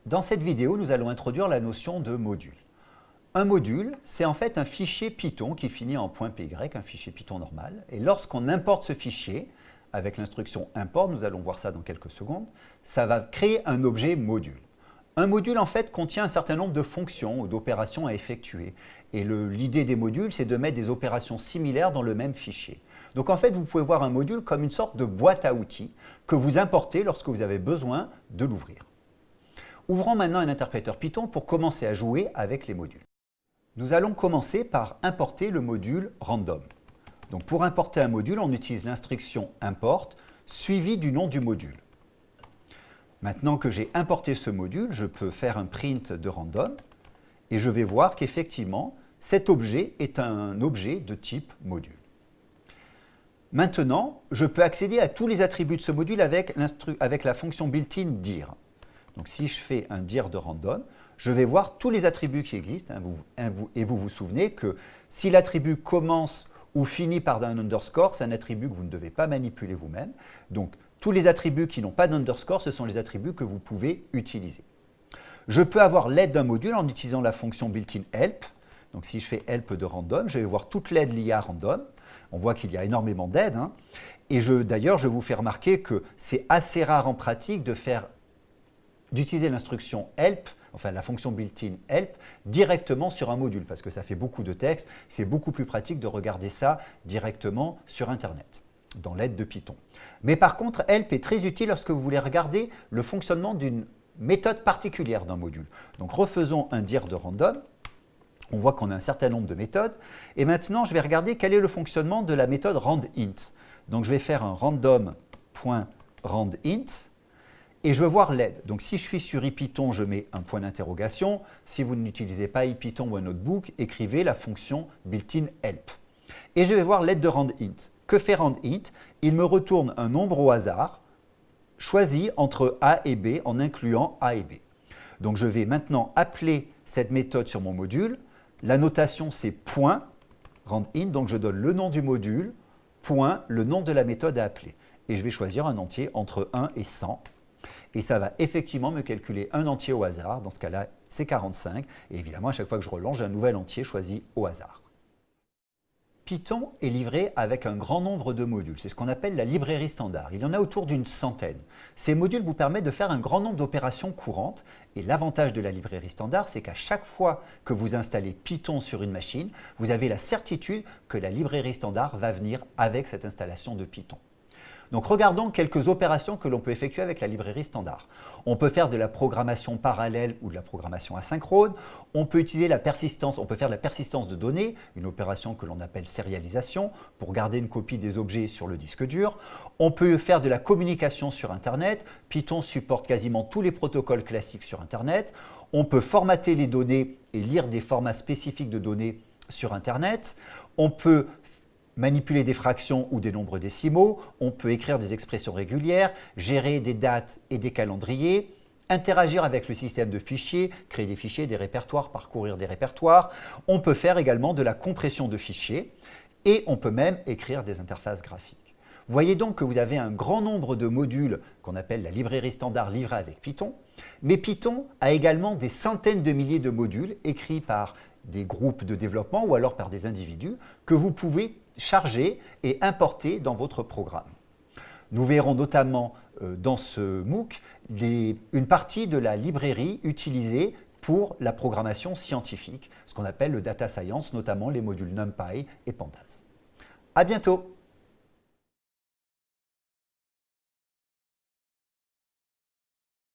Dans cette vidéo, nous allons introduire la notion de module. Un module, c'est en fait un fichier Python qui finit en .py, un fichier Python normal. Et lorsqu'on importe ce fichier, avec l'instruction import, nous allons voir ça dans quelques secondes, ça va créer un objet module. Un module, en fait, contient un certain nombre de fonctions ou d'opérations à effectuer. Et l'idée des modules, c'est de mettre des opérations similaires dans le même fichier. Donc, en fait, vous pouvez voir un module comme une sorte de boîte à outils que vous importez lorsque vous avez besoin de l'ouvrir. Ouvrons maintenant un interpréteur Python pour commencer à jouer avec les modules. Nous allons commencer par importer le module random. Donc, pour importer un module, on utilise l'instruction import suivie du nom du module. Maintenant que j'ai importé ce module, je peux faire un print de random et je vais voir qu'effectivement, cet objet est un objet de type module. Maintenant, je peux accéder à tous les attributs de ce module avec la fonction built-in dir. Donc, si je fais un dir de random, je vais voir tous les attributs qui existent. Et vous vous souvenez que si l'attribut commence ou finit par un underscore, c'est un attribut que vous ne devez pas manipuler vous-même. Donc, tous les attributs qui n'ont pas d'underscore, ce sont les attributs que vous pouvez utiliser. Je peux avoir l'aide d'un module en utilisant la fonction built-in help. Donc, si je fais help de random, je vais voir toute l'aide liée à random. On voit qu'il y a énormément d'aides. Et d'ailleurs, je vous fais remarquer que c'est assez rare en pratique d'utiliser l'instruction help, enfin la fonction built-in help, directement sur un module, parce que ça fait beaucoup de texte. C'est beaucoup plus pratique de regarder ça directement sur Internet, dans l'aide de Python. Mais par contre, help est très utile lorsque vous voulez regarder le fonctionnement d'une méthode particulière d'un module. Donc refaisons un dir de random. On voit qu'on a un certain nombre de méthodes. Et maintenant, je vais regarder quel est le fonctionnement de la méthode randint. Donc je vais faire un random.randint. Et je veux voir l'aide. Donc, si je suis sur IPython, je mets un point d'interrogation. Si vous n'utilisez pas IPython ou un notebook, écrivez la fonction built-in help. Et je vais voir l'aide de randint. Que fait randint? Il me retourne un nombre au hasard, choisi entre A et B en incluant A et B. Donc, je vais maintenant appeler cette méthode sur mon module. La notation, c'est point randint. Donc, je donne le nom du module, point, le nom de la méthode à appeler. Et je vais choisir un entier entre 1 et 100. Et ça va effectivement me calculer un entier au hasard. Dans ce cas-là, c'est 45. Et évidemment, à chaque fois que je relance, j'ai un nouvel entier choisi au hasard. Python est livré avec un grand nombre de modules. C'est ce qu'on appelle la librairie standard. Il y en a autour d'une centaine. Ces modules vous permettent de faire un grand nombre d'opérations courantes. Et l'avantage de la librairie standard, c'est qu'à chaque fois que vous installez Python sur une machine, vous avez la certitude que la librairie standard va venir avec cette installation de Python. Donc, regardons quelques opérations que l'on peut effectuer avec la librairie standard. On peut faire de la programmation parallèle ou de la programmation asynchrone. On peut utiliser la persistance, on peut faire de la persistance de données, une opération que l'on appelle sérialisation, pour garder une copie des objets sur le disque dur. On peut faire de la communication sur Internet. Python supporte quasiment tous les protocoles classiques sur Internet. On peut formater les données et lire des formats spécifiques de données sur Internet. On peut manipuler des fractions ou des nombres décimaux, on peut écrire des expressions régulières, gérer des dates et des calendriers, interagir avec le système de fichiers, créer des fichiers, des répertoires, parcourir des répertoires. On peut faire également de la compression de fichiers et on peut même écrire des interfaces graphiques. Vous voyez donc que vous avez un grand nombre de modules qu'on appelle la librairie standard livrée avec Python, mais Python a également des centaines de milliers de modules écrits par des groupes de développement ou alors par des individus que vous pouvez charger et importer dans votre programme. Nous verrons notamment dans ce MOOC une partie de la librairie utilisée pour la programmation scientifique, ce qu'on appelle le data science, notamment les modules NumPy et Pandas. À bientôt!